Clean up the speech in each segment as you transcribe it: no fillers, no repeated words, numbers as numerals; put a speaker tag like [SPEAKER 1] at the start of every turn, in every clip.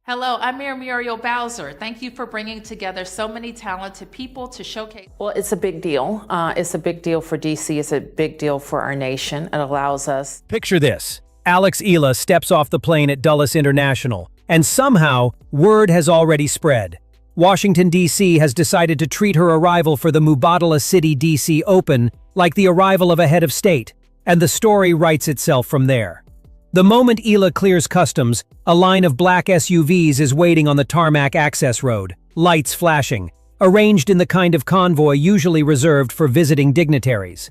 [SPEAKER 1] Hello, I'm Mayor Muriel Bowser. Thank you for bringing together so many talented people to showcase.
[SPEAKER 2] Well, it's a big deal. It's a big deal for DC. It's a big deal for our nation. It allows us.
[SPEAKER 3] Picture this. Alex Eala steps off the plane at Dulles International, and somehow, word has already spread. Washington, D.C. has decided to treat her arrival for the Mubadala City D.C. Open like the arrival of a head of state, and the story writes itself from there. The moment Eala clears customs, a line of black SUVs is waiting on the tarmac access road, lights flashing, arranged in the kind of convoy usually reserved for visiting dignitaries.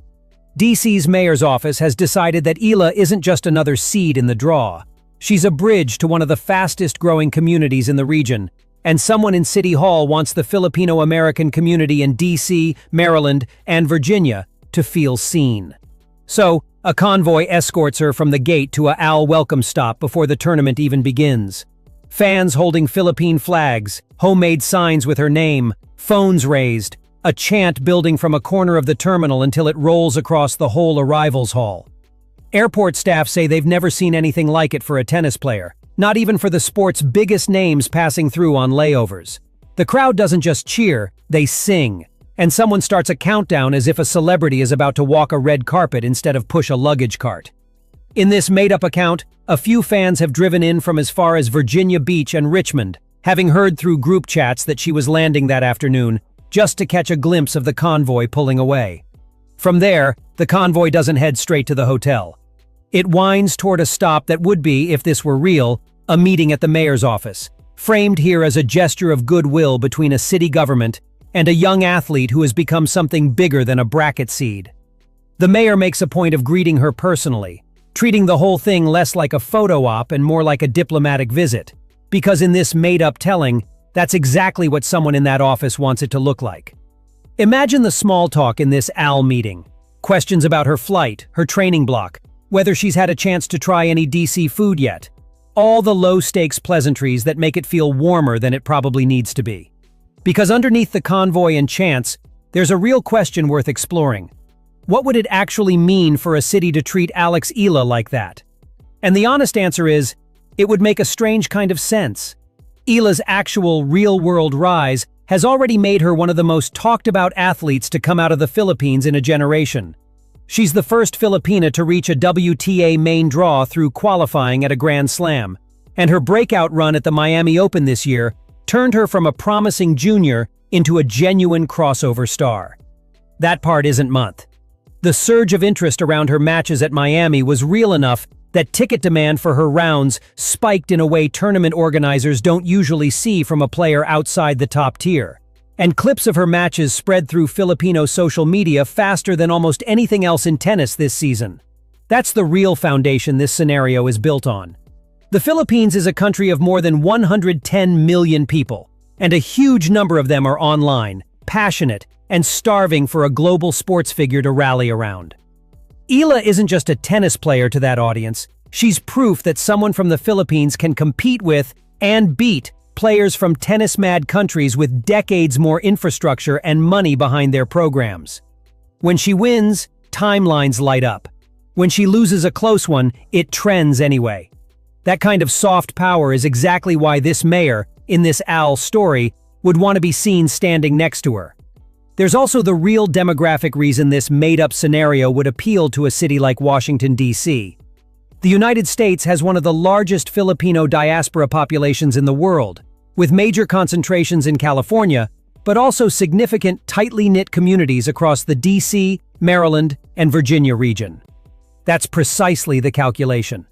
[SPEAKER 3] DC's mayor's office has decided that Eala isn't just another seed in the draw. She's a bridge to one of the fastest-growing communities in the region, and someone in City Hall wants the Filipino-American community in DC, Maryland, and Virginia to feel seen. So, a convoy escorts her from the gate to a AL welcome stop before the tournament even begins. Fans holding Philippine flags, homemade signs with her name, phones raised, a chant building from a corner of the terminal until it rolls across the whole arrivals hall. Airport staff say they've never seen anything like it for a tennis player, not even for the sport's biggest names passing through on layovers. The crowd doesn't just cheer, they sing. And someone starts a countdown as if a celebrity is about to walk a red carpet instead of push a luggage cart. In this made-up account, a few fans have driven in from as far as Virginia Beach and Richmond, having heard through group chats that she was landing that afternoon, just to catch a glimpse of the convoy pulling away. From there, the convoy doesn't head straight to the hotel. It winds toward a stop that would be, if this were real, a meeting at the mayor's office, framed here as a gesture of goodwill between a city government and a young athlete who has become something bigger than a bracket seed. The mayor makes a point of greeting her personally, treating the whole thing less like a photo op and more like a diplomatic visit, because in this made-up telling, that's exactly what someone in that office wants it to look like. Imagine the small talk in this AL meeting. Questions about her flight, her training block, whether she's had a chance to try any DC food yet. All the low-stakes pleasantries that make it feel warmer than it probably needs to be. Because underneath the convoy and chants, there's a real question worth exploring. What would it actually mean for a city to treat Alex Eala like that? And the honest answer is, it would make a strange kind of sense. Eala's actual real-world rise has already made her one of the most talked-about athletes to come out of the Philippines in a generation. She's the first Filipina to reach a WTA main draw through qualifying at a Grand Slam, and her breakout run at the Miami Open this year turned her from a promising junior into a genuine crossover star. That part isn't month. The surge of interest around her matches at Miami was real enough that ticket demand for her rounds spiked in a way tournament organizers don't usually see from a player outside the top tier. And clips of her matches spread through Filipino social media faster than almost anything else in tennis this season. That's the real foundation this scenario is built on. The Philippines is a country of more than 110 million people, and a huge number of them are online, passionate, and starving for a global sports figure to rally around. Eala isn't just a tennis player to that audience, she's proof that someone from the Philippines can compete with and beat players from tennis-mad countries with decades more infrastructure and money behind their programs. When she wins, timelines light up. When she loses a close one, it trends anyway. That kind of soft power is exactly why this mayor, in this AL story, would want to be seen standing next to her. There's also the real demographic reason this made-up scenario would appeal to a city like Washington, D.C. The United States has one of the largest Filipino diaspora populations in the world, with major concentrations in California, but also significant tightly knit communities across the D.C., Maryland, and Virginia region. That's precisely the calculation.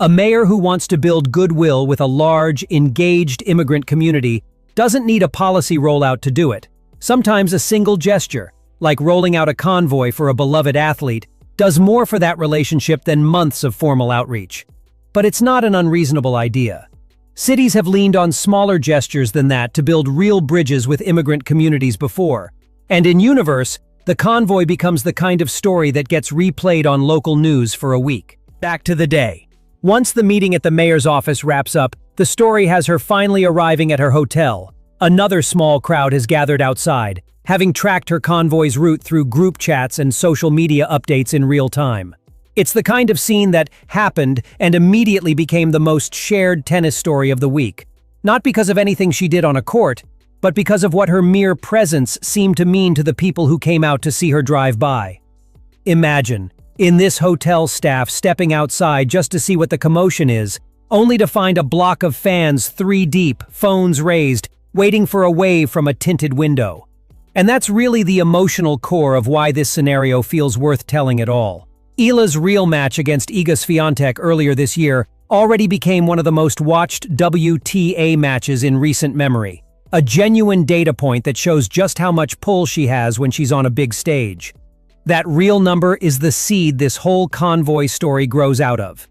[SPEAKER 3] A mayor who wants to build goodwill with a large, engaged immigrant community doesn't need a policy rollout to do it. Sometimes a single gesture, like rolling out a convoy for a beloved athlete, does more for that relationship than months of formal outreach. But it's not an unreasonable idea. Cities have leaned on smaller gestures than that to build real bridges with immigrant communities before. And in universe, the convoy becomes the kind of story that gets replayed on local news for a week. Back to the day. Once the meeting at the mayor's office wraps up, the story has her finally arriving at her hotel. Another small crowd has gathered outside, having tracked her convoy's route through group chats and social media updates in real time. It's the kind of scene that happened and immediately became the most shared tennis story of the week. Not because of anything she did on a court, but because of what her mere presence seemed to mean to the people who came out to see her drive by. Imagine, in this hotel staff stepping outside just to see what the commotion is, only to find a block of fans 3 deep, phones raised, waiting for a wave from a tinted window. And that's really the emotional core of why this scenario feels worth telling at all. Eala's real match against Iga Swiatek earlier this year already became one of the most watched WTA matches in recent memory. A genuine data point that shows just how much pull she has when she's on a big stage. That real number is the seed this whole convoy story grows out of.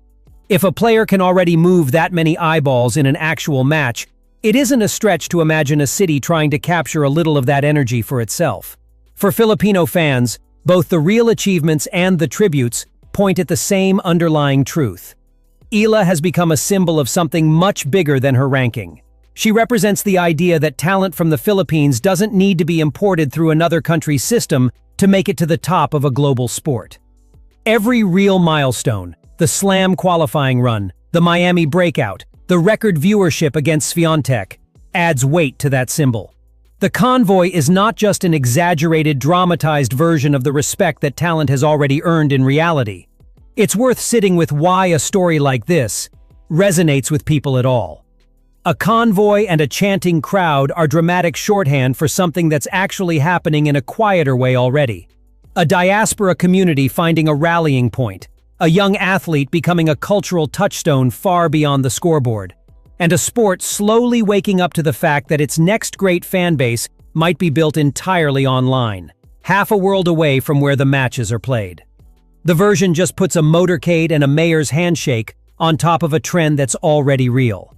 [SPEAKER 3] If a player can already move that many eyeballs in an actual match, it isn't a stretch to imagine a city trying to capture a little of that energy for itself. For Filipino fans, both the real achievements and the tributes point at the same underlying truth. Eala has become a symbol of something much bigger than her ranking. She represents the idea that talent from the Philippines doesn't need to be imported through another country's system to make it to the top of a global sport. Every real milestone, the Slam qualifying run, the Miami breakout, the record viewership against Swiatek, adds weight to that symbol. The convoy is not just an exaggerated, dramatized version of the respect that talent has already earned in reality. It's worth sitting with why a story like this resonates with people at all. A convoy and a chanting crowd are dramatic shorthand for something that's actually happening in a quieter way already. A diaspora community finding a rallying point, a young athlete becoming a cultural touchstone far beyond the scoreboard, and a sport slowly waking up to the fact that its next great fan base might be built entirely online, half a world away from where the matches are played. The version just puts a motorcade and a mayor's handshake on top of a trend that's already real.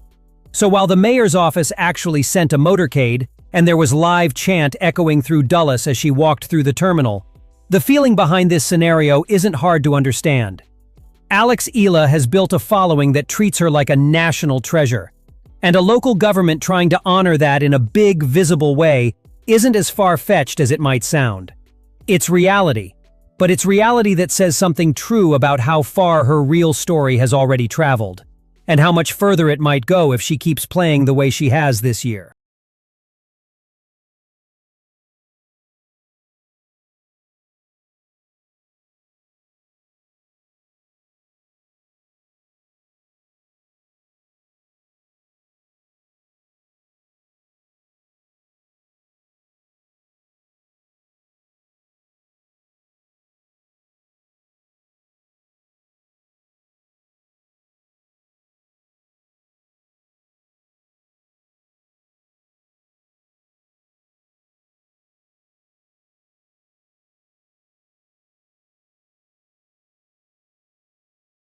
[SPEAKER 3] So while the mayor's office actually sent a motorcade, and there was live chant echoing through Dulles as she walked through the terminal, the feeling behind this scenario isn't hard to understand. Alex Eala has built a following that treats her like a national treasure, and a local government trying to honor that in a big, visible way isn't as far-fetched as it might sound. It's reality, but it's reality that says something true about how far her real story has already traveled, and how much further it might go if she keeps playing the way she has this year.